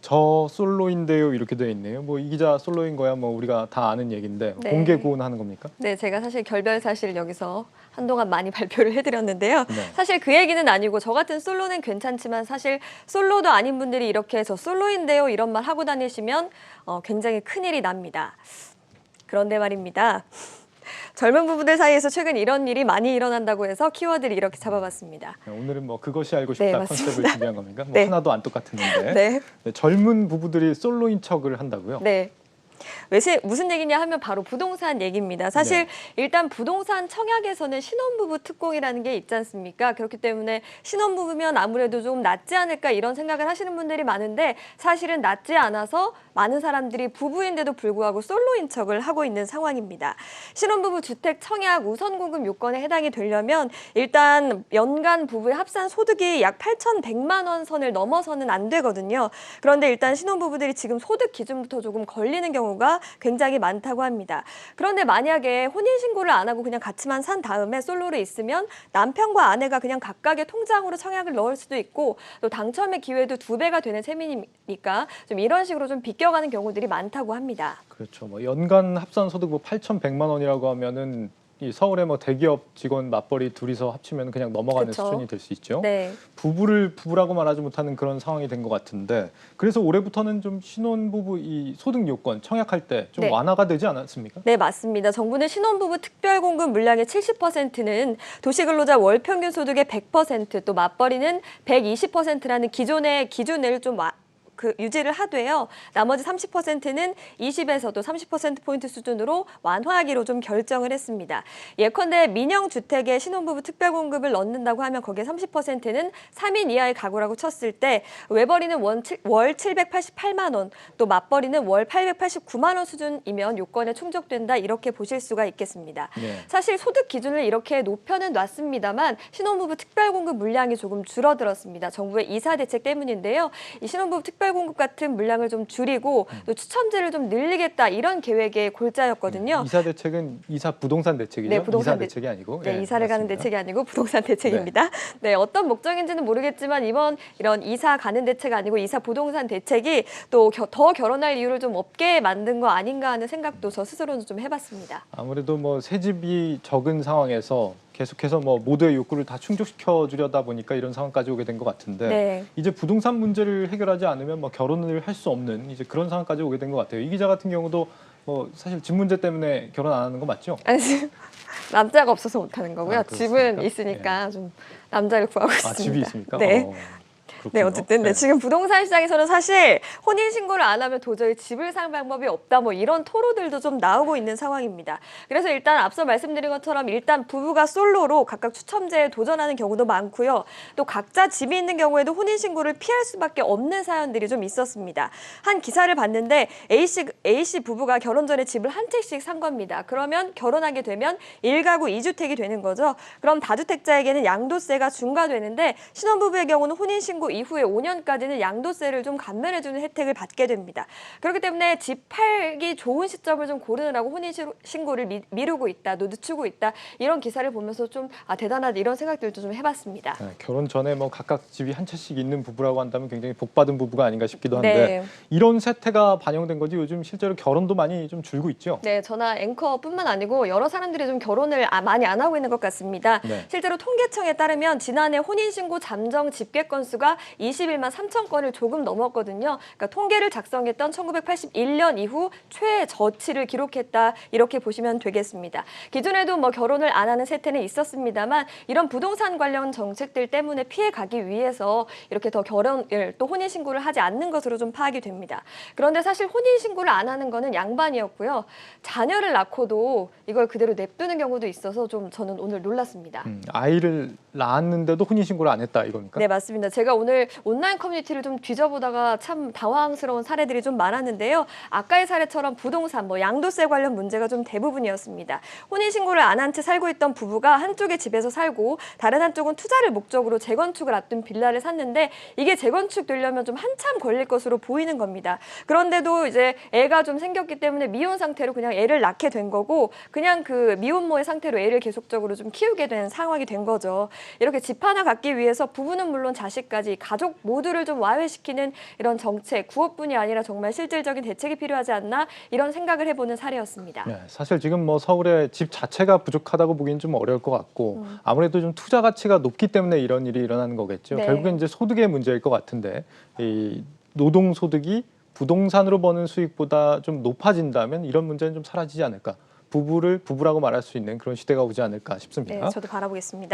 저 솔로인데요 이렇게 되어 있네요. 뭐 이 기자 솔로인 거야 뭐 우리가 다 아는 얘기인데 네. 공개 구원하는 겁니까? 네, 제가 사실 결별 사실 여기서 한동안 많이 발표를 해드렸는데요. 네. 사실 그 얘기는 아니고 저 같은 솔로는 괜찮지만 사실 솔로도 아닌 분들이 이렇게 저 솔로인데요 이런 말 하고 다니시면 굉장히 큰일이 납니다. 그런데 말입니다. 젊은 부부들 사이에서 최근 이런 일이 많이 일어난다고 해서 키워드를 이렇게 잡아봤습니다. 네, 오늘은 뭐 그것이 알고 싶다 네, 컨셉을 맞습니다. 준비한 겁니까? 뭐 네. 하나도 안 똑같았는데 네. 네, 젊은 부부들이 솔로인 척을 한다고요? 네. 무슨 얘기냐 하면 바로 부동산 얘기입니다. 사실 네. 일단 부동산 청약에서는 신혼부부 특공이라는 게 있지 않습니까? 그렇기 때문에 신혼부부면 아무래도 좀 낫지 않을까 이런 생각을 하시는 분들이 많은데 사실은 낫지 않아서 많은 사람들이 부부인데도 불구하고 솔로인 척을 하고 있는 상황입니다. 신혼부부 주택 청약 우선 공급 요건에 해당이 되려면 일단 연간 부부의 합산 소득이 약 8,100만 원 선을 넘어서는 안 되거든요. 그런데 일단 신혼부부들이 지금 소득 기준부터 조금 걸리는 경우가 굉장히 많다고 합니다. 그런데 만약에 혼인신고를 안 하고 그냥 같이만 산 다음에 솔로로 있으면 남편과 아내가 그냥 각각의 통장으로 청약을 넣을 수도 있고 또 당첨의 기회도 2배가 되는 셈이니까 좀 이런 식으로 좀 비껴가는 경우들이 많다고 합니다. 그렇죠. 뭐 연간 합산 소득 뭐 8,100만 원이라고 하면은 이 서울의 뭐 대기업 직원 맞벌이 둘이서 합치면 그냥 넘어가는 그쵸. 수준이 될 수 있죠. 네. 부부를 부부라고 말하지 못하는 그런 상황이 된 것 같은데 그래서 올해부터는 좀 신혼부부 이 소득 요건 청약할 때 좀 네. 완화가 되지 않았습니까? 네, 맞습니다. 정부는 신혼부부 특별공급 물량의 70%는 도시근로자 월평균 소득의 100%, 또 맞벌이는 120%라는 기존의 기준을 좀 유지를 하되요. 나머지 30%는 20에서도 30%포인트 수준으로 완화하기로 좀 결정을 했습니다. 예컨대 민영주택에 신혼부부 특별공급을 넣는다고 하면 거기에 30%는 3인 이하의 가구라고 쳤을 때 외벌이는 월 788만 원, 또 맞벌이는 월 889만 원 수준이면 요건에 충족된다 이렇게 보실 수가 있겠습니다. 네. 사실 소득 기준을 이렇게 높여는 놨습니다만 신혼부부 특별공급 물량이 조금 줄어들었습니다. 정부의 이사 대책 때문인데요. 이 신혼부부 특별공급 같은 물량을 좀 줄이고 또 추첨제를 좀 늘리겠다 이런 계획의 골자였거든요. 이사 대책은 이사 부동산 대책이죠. 네, 부동산 이사 대책이 아니고. 네, 예, 이사를 가는 맞습니다. 대책이 아니고 부동산 대책입니다. 네, 어떤 목적인지는 모르겠지만 이런 이사 가는 대책 아니고 이사 부동산 대책이 또 더 결혼할 이유를 좀 없게 만든 거 아닌가 하는 생각도 저 스스로는 좀 해봤습니다. 아무래도 뭐 새집이 적은 상황에서 계속해서 뭐 모두의 욕구를 다 충족시켜 주려다 보니까 이런 상황까지 오게 된 것 같은데 네. 이제 부동산 문제를 해결하지 않으면 뭐 결혼을 할 수 없는 이제 그런 상황까지 오게 된 것 같아요. 이 기자 같은 경우도 뭐 사실 집 문제 때문에 결혼 안 하는 거 맞죠? 아니, 남자가 없어서 못하는 거고요. 아, 그렇습니까? 집은 있으니까 좀 남자를 구하고 있습니다. 아, 집이 있습니까? 네. 네, 그렇군요. 어쨌든 네, 지금 부동산 시장에서는 사실 혼인신고를 안 하면 도저히 집을 살 방법이 없다 뭐 이런 토로들도 좀 나오고 있는 상황입니다. 그래서 일단 앞서 말씀드린 것처럼 일단 부부가 솔로로 각각 추첨제에 도전하는 경우도 많고요. 또 각자 집이 있는 경우에도 혼인신고를 피할 수밖에 없는 사연들이 좀 있었습니다. 한 기사를 봤는데 A씨 부부가 결혼 전에 집을 한 채씩 산 겁니다. 그러면 결혼하게 되면 1가구 2주택이 되는 거죠. 그럼 다주택자에게는 양도세가 중과되는데 신혼부부의 경우는 혼인신고 이후에 5년까지는 양도세를 좀 감면해주는 혜택을 받게 됩니다. 그렇기 때문에 집 팔기 좋은 시점을 좀 고르느라고 혼인신고를 미루고 있다, 늦추고 있다 이런 기사를 보면서 좀 대단하다 이런 생각들도 좀 해봤습니다. 네, 결혼 전에 뭐 각각 집이 한 채씩 있는 부부라고 한다면 굉장히 복받은 부부가 아닌가 싶기도 한데 네. 이런 세태가 반영된 거지 요즘 실제로 결혼도 많이 좀 줄고 있죠. 네, 저나 앵커뿐만 아니고 여러 사람들이 좀 결혼을 많이 안 하고 있는 것 같습니다. 네. 실제로 통계청에 따르면 지난해 혼인신고 잠정 집계 건수가 21만 3천 건을 조금 넘었거든요. 그러니까 통계를 작성했던 1981년 이후 최저치를 기록했다 이렇게 보시면 되겠습니다. 기존에도 뭐 결혼을 안 하는 세태는 있었습니다만 이런 부동산 관련 정책들 때문에 피해가기 위해서 이렇게 더 결혼을 또 혼인신고를 하지 않는 것으로 좀 파악이 됩니다. 그런데 사실 혼인신고를 안 하는 거는 양반이었고요. 자녀를 낳고도 이걸 그대로 냅두는 경우도 있어서 좀 저는 오늘 놀랐습니다. 아이를 낳았는데도 혼인신고를 안 했다 이겁니까? 네, 맞습니다. 제가 오늘 온라인 커뮤니티를 좀 뒤져보다가 참 당황스러운 사례들이 좀 많았는데요. 아까의 사례처럼 부동산, 양도세 관련 문제가 좀 대부분이었습니다. 혼인신고를 안 한 채 살고 있던 부부가 한쪽의 집에서 살고 다른 한쪽은 투자를 목적으로 재건축을 앞둔 빌라를 샀는데 이게 재건축되려면 좀 한참 걸릴 것으로 보이는 겁니다. 그런데도 이제 애가 좀 생겼기 때문에 미혼 상태로 그냥 애를 낳게 된 거고 그냥 그 미혼모의 상태로 애를 계속적으로 좀 키우게 된 상황이 된 거죠. 이렇게 집 하나 갖기 위해서 부부는 물론 자식까지 가족 모두를 좀 와해시키는 이런 정책, 구호뿐이 아니라 정말 실질적인 대책이 필요하지 않나 이런 생각을 해보는 사례였습니다. 네, 사실 지금 뭐 서울의 집 자체가 부족하다고 보기는 좀 어려울 것 같고 아무래도 좀 투자 가치가 높기 때문에 이런 일이 일어나는 거겠죠. 네. 결국엔 이제 소득의 문제일 것 같은데 이 노동 소득이 부동산으로 버는 수익보다 좀 높아진다면 이런 문제는 좀 사라지지 않을까. 부부라고 말할 수 있는 그런 시대가 오지 않을까 싶습니다. 네, 저도 바라보겠습니다.